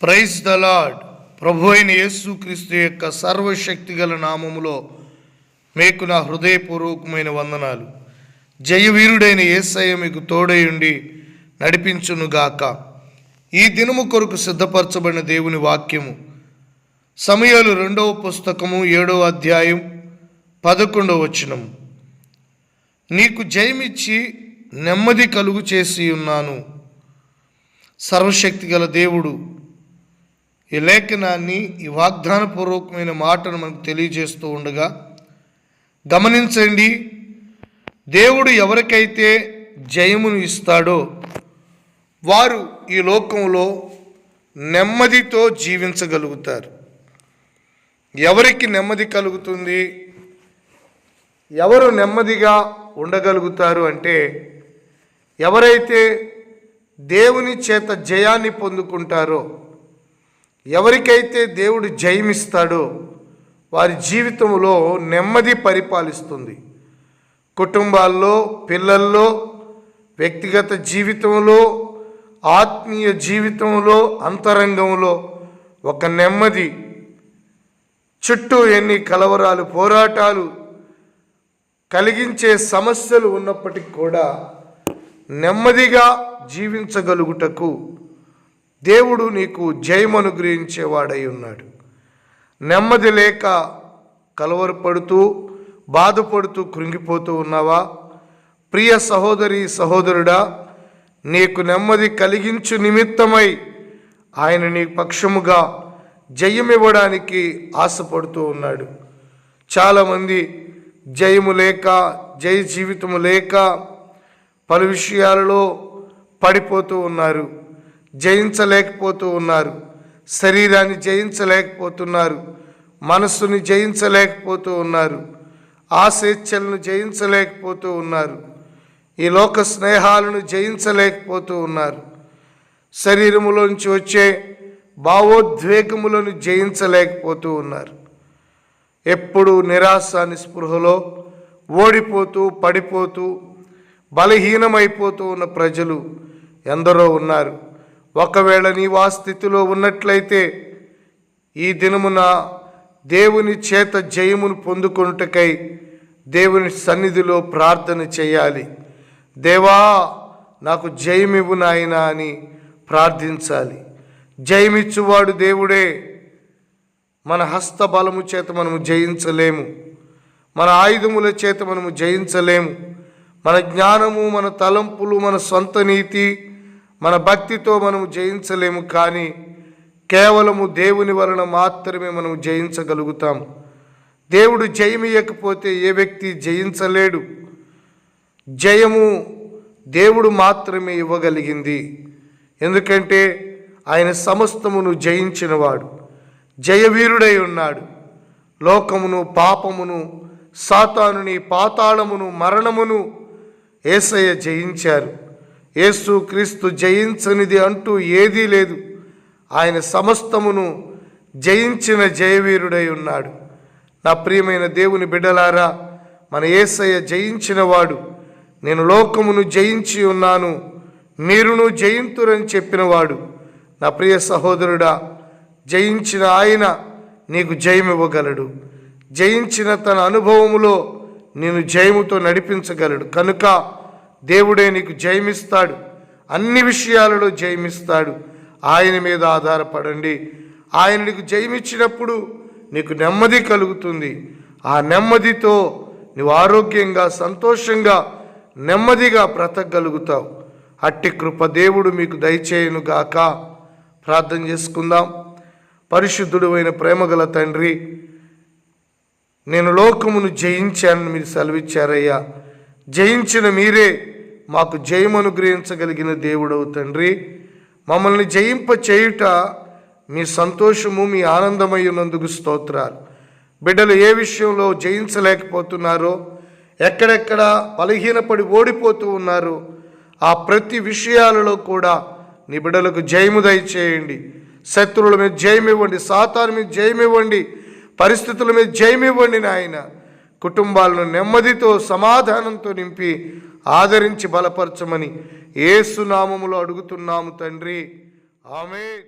Praise the lord. ప్రభు అయిన యేసుక్రీస్తు యొక్క సర్వశక్తిగల నామములో మీకు నా హృదయపూర్వకమైన వందనాలు. జయవీరుడైన యేసయ్య మీకు తోడయుండి నడిపించునుగాక. ఈ దినము కొరకు సిద్ధపరచబడిన దేవుని వాక్యము సమూయేలు 2వ పుస్తకము 7వ అధ్యాయం 11వ వచనము. నీకు జయమిచ్చి నెమ్మది కలుగు చేసి ఉన్నాను. సర్వశక్తి గల దేవుడు ఈ లేఖనాన్ని, ఈ వాగ్దానపూర్వకమైన మాటను మనకు తెలియజేస్తూ ఉండగా గమనించండి. దేవుడు ఎవరికైతే జయమును ఇస్తాడో వారు ఈ లోకంలో నెమ్మదితో జీవించగలుగుతారు. ఎవరికి నెమ్మది కలుగుతుంది? ఎవరు నెమ్మదిగా ఉండగలుగుతారు అంటే, ఎవరైతే దేవుని చేత జయాన్ని పొందుకుంటారో, ఎవరికైతే దేవుడు జయమిస్తాడో వారి జీవితంలో నెమ్మది పరిపాలిస్తుంది. కుటుంబాల్లో, పిల్లల్లో, వ్యక్తిగత జీవితంలో, ఆత్మీయ జీవితంలో, అంతరంగంలో ఒక నెమ్మది. చుట్టూ ఎన్ని కలవరాలు, పోరాటాలు కలిగించే సమస్యలు ఉన్నప్పటికీ కూడా నెమ్మదిగా జీవించగలుగుటకు దేవుడు నీకు జయం అనుగ్రహించేవాడై ఉన్నాడు. నెమ్మది లేక కలవరపడుతూ, బాధపడుతూ, కృంగిపోతూ ఉన్నావా? ప్రియ సహోదరి, సహోదరుడా, నీకు నెమ్మది కలిగించు నిమిత్తమై ఆయన నీ పక్షముగా జయమివ్వడానికి ఆశపడుతూ ఉన్నాడు. చాలామంది జయము లేక, జయ జీవితము లేక పలు విషయాలలో పడిపోతూ ఉన్నారు, జయించలేకపోతూ ఉన్నారు. శరీరాన్ని జయించలేకపోతున్నారు, మనస్సుని జయించలేకపోతూ ఉన్నారు, ఆశేచ్ఛలను జయించలేకపోతూ ఉన్నారు, ఈ లోక స్నేహాలను జయించలేకపోతూ ఉన్నారు, శరీరములోంచి వచ్చే భావోద్వేగములను జయించలేకపోతూ ఉన్నారు. ఎప్పుడు నిరాశ, నిస్పృహలో ఓడిపోతూ, పడిపోతూ, బలహీనమైపోతూ ఉన్న ప్రజలు ఎందరో ఉన్నారు. ఒకవేళ నీవు ఆ స్థితిలో ఉన్నట్లయితే ఈ దినమున దేవుని చేత జయమును పొందుకొనుటకై దేవుని సన్నిధిలో ప్రార్థన చేయాలి. దేవా, నాకు జయమివ్వు నాయనా అని ప్రార్థించాలి. జయమిచ్చువాడు దేవుడే. మన హస్త బలము చేత మనము జయించలేము, మన ఆయుధముల చేత మనము జయించలేము, మన జ్ఞానము, మన తలంపులు, మన సొంత నీతి, మన భక్తితో మనము జయించలేము. కానీ కేవలము దేవుని వలన మాత్రమే మనము జయించగలుగుతాం. దేవుడు జయమియ్యకపోతే ఏ వ్యక్తి జయించలేడు. జయము దేవుడు మాత్రమే ఇవ్వగలిగింది. ఎందుకంటే ఆయన సమస్తమును జయించినవాడు, జయవీరుడై ఉన్నాడు. లోకమును, పాపమును, సాతానుని, పాతాళమును, మరణమును యేసయ్య జయించారు. యేసు క్రీస్తు జయించనిది అంటూ ఏదీ లేదు. ఆయన సమస్తమును జయించిన జయవీరుడై ఉన్నాడు. నా ప్రియమైన దేవుని బిడ్డలారా, మన యేసయ్య జయించినవాడు. నేను లోకమును జయించి ఉన్నాను, మీరును జయింతురని చెప్పినవాడు. నా ప్రియ సహోదరుడా, జయించిన ఆయన నీకు జయమివ్వగలడు. జయించిన తన అనుభవములో నేను జయముతో నడిపించగలడు. కనుక దేవుడే నీకు జయమిస్తాడు, అన్ని విషయాలలో జయమిస్తాడు. ఆయన మీద ఆధారపడండి. ఆయన నీకు జయమిచ్చినప్పుడు నీకు నెమ్మది కలుగుతుంది. ఆ నెమ్మదితో నువ్వు ఆరోగ్యంగా, సంతోషంగా, నెమ్మదిగా బ్రతకగలుగుతావు. అట్టి కృప దేవుడు మీకు దయచేయునుగాక. ప్రార్థన చేసుకుందాం. పరిశుద్ధుడు అయిన ప్రేమగల తండ్రి, నేను లోకమును జయించానని మీరు సెలవిచ్చారయ్యా. జయించిన మీరే మాకు జయం అనుగ్రహించగలిగిన దేవుడవు తండ్రి. మమ్మల్ని జయింప చేయుట మీ సంతోషము, మీ ఆనందమయ్యున్నందుకు స్తోత్రాలు. బిడ్డలు ఏ విషయంలో జయించలేకపోతున్నారో, ఎక్కడెక్కడ బలహీనపడి ఓడిపోతూ ఉన్నారో, ఆ ప్రతి విషయాలలో కూడా నీ బిడ్డలకు జయము దయచేయండి. శత్రువుల మీద జయమివ్వండి, సాతాను మీద జయమివ్వండి, పరిస్థితుల మీద జయమివ్వండి నాయన. కుటుంబాలను నెమ్మదితో, సమాధానంతో నింపి ఆదరించి బలపరచమని యేసు నామములో అడుగుతున్నాము తండ్రి. ఆమేన్.